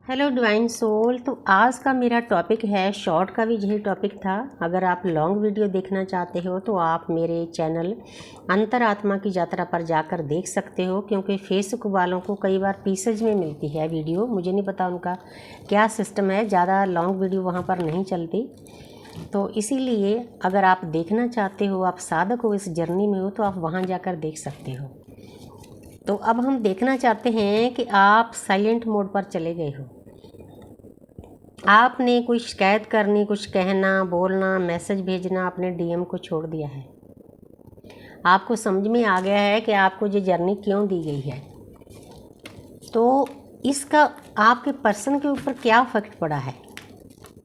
Hello divine soul. तो आज का मेरा टॉपिक है, शॉर्ट का भी यही टॉपिक था। अगर आप लॉन्ग वीडियो देखना चाहते हो तो आप मेरे चैनल अंतरात्मा की यात्रा पर जाकर देख सकते हो, क्योंकि फेसबुक वालों को कई बार पीसेज में मिलती है वीडियो। मुझे नहीं पता उनका क्या सिस्टम है, ज़्यादा लॉन्ग वीडियो वहाँ पर नहीं चलती। तो इसीलिए अगर आप देखना चाहते हो, आप साधक हो, इस जर्नी में हो, तो आप वहाँ जाकर देख सकते हो। तो अब हम देखना चाहते हैं कि आप साइलेंट मोड पर चले गए हो, आपने कोई शिकायत करनी, कुछ कहना, बोलना, मैसेज भेजना, अपने डीएम को छोड़ दिया है। आपको समझ में आ गया है कि आपको ये जर्नी क्यों दी गई है। तो इसका आपके पर्सन के ऊपर क्या इफेक्ट पड़ा है,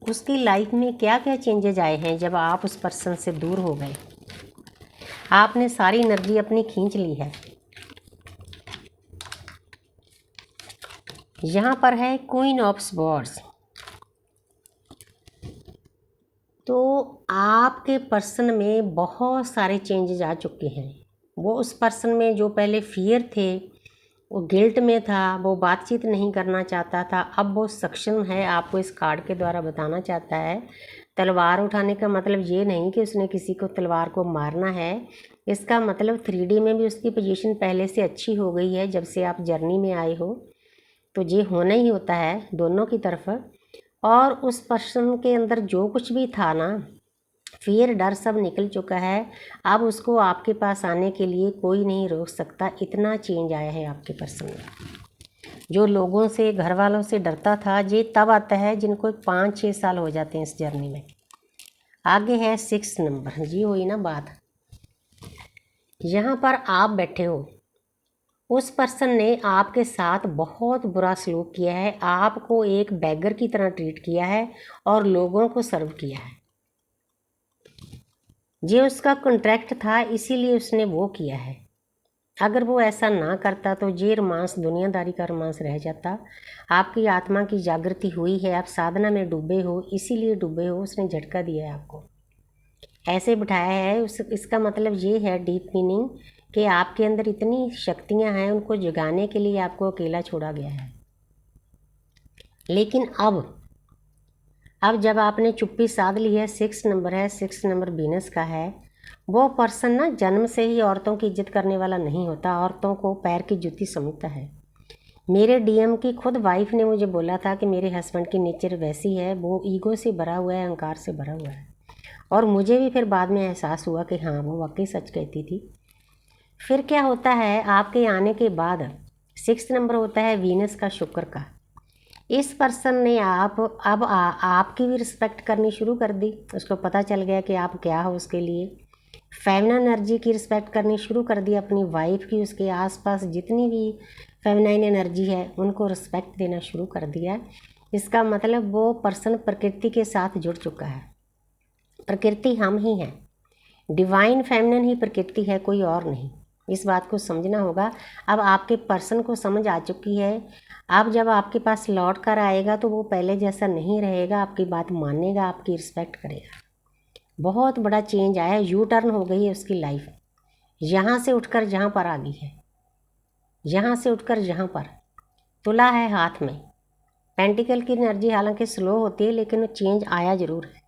उसकी लाइफ में क्या क्या चेंजेज आए हैं जब आप उस पर्सन से दूर हो गए। आपने सारी एनर्जी अपनी खींच ली है। यहाँ पर है क्वीन ऑफ स्वॉर्ड्स। तो आपके पर्सन में बहुत सारे चेंजेस आ चुके हैं। वो उस पर्सन में जो पहले फियर थे, वो गिल्ट में था, वो बातचीत नहीं करना चाहता था, अब वो सक्षम है। आपको इस कार्ड के द्वारा बताना चाहता है। तलवार उठाने का मतलब ये नहीं कि उसने किसी को तलवार को मारना है। इसका मतलब 3D में भी उसकी पोजीशन पहले से अच्छी हो गई है जब से आप जर्नी में आए हो। तो ये होना ही होता है दोनों की तरफ। और उस पर्सन के अंदर जो कुछ भी था ना, फियर, डर, सब निकल चुका है। अब उसको आपके पास आने के लिए कोई नहीं रोक सकता। इतना चेंज आया है आपके पर्सन में। जो लोगों से, घर वालों से डरता था, ये तब आता है जिनको 5-6 साल हो जाते हैं इस जर्नी में। आगे है 6 नंबर। जी हुई ना बात। यहाँ पर आप बैठे हो, उस पर्सन ने आपके साथ बहुत बुरा सलूक किया है, आपको एक बैगर की तरह ट्रीट किया है और लोगों को सर्व किया है। ये उसका कॉन्ट्रैक्ट था, इसीलिए उसने वो किया है। अगर वो ऐसा ना करता तो ये रोमांस दुनियादारी का रोमांस रह जाता। आपकी आत्मा की जागृति हुई है, आप साधना में डूबे हो, इसीलिए डूबे हो। उसने झटका दिया है आपको, ऐसे बिठाया है। इसका मतलब ये है, डीप मीनिंग, कि आपके अंदर इतनी शक्तियां हैं, उनको जगाने के लिए आपको अकेला छोड़ा गया है। लेकिन अब जब आपने चुप्पी साध ली है, 6 नंबर है, 6 नंबर वीनस का है। वो पर्सन ना जन्म से ही औरतों की इज्जत करने वाला नहीं होता, औरतों को पैर की जूती समझता है। मेरे डीएम की खुद वाइफ ने मुझे बोला था कि मेरे हस्बैंड की नेचर वैसी है, वो ईगो से भरा हुआ है, अहंकार से भरा हुआ है। और मुझे भी फिर बाद में एहसास हुआ कि हाँ, वो वाकई सच कहती थी। फिर क्या होता है, आपके आने के बाद 6 नंबर होता है वीनस का, शुक्र का। इस पर्सन ने आपकी भी रिस्पेक्ट करनी शुरू कर दी। उसको पता चल गया कि आप क्या हो उसके लिए। फेमिनाइन एनर्जी की रिस्पेक्ट करनी शुरू कर दी, अपनी वाइफ की, उसके आसपास जितनी भी फेमिनाइन एनर्जी है उनको रिस्पेक्ट देना शुरू कर दिया। इसका मतलब वो पर्सन प्रकृति के साथ जुड़ चुका है। प्रकृति हम ही हैं, डिवाइन फेमिनिन ही प्रकृति है, कोई और नहीं। इस बात को समझना होगा। अब आपके पर्सन को समझ आ चुकी है। अब जब आपके पास लौट कर आएगा तो वो पहले जैसा नहीं रहेगा, आपकी बात मानेगा, आपकी रिस्पेक्ट करेगा। बहुत बड़ा चेंज आया, यू टर्न हो गई है उसकी लाइफ। यहाँ से उठकर जहाँ पर आ गई है, यहाँ से उठकर यहाँ पर। तुला है हाथ में, पेंटिकल की एनर्जी हालांकि स्लो होती है, लेकिन वो चेंज आया ज़रूर है।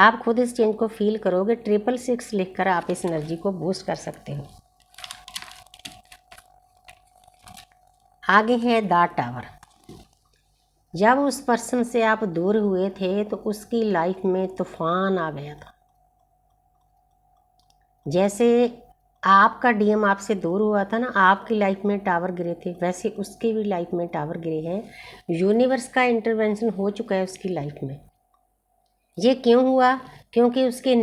आप खुद इस चेंज को फील करोगे। 666 लिखकर आप इस एनर्जी को बूस्ट कर सकते हो। आगे है द टावर। जब उस पर्सन से आप दूर हुए थे तो उसकी लाइफ में तूफान आ गया था। जैसे आपका डीएम आपसे दूर हुआ था ना, आपकी लाइफ में टावर गिरे थे, वैसे उसकी भी लाइफ में टावर गिरे हैं। यूनिवर्स का इंटरवेंशन हो चुका है उसकी लाइफ में। ये क्यों हुआ? क्योंकि उसके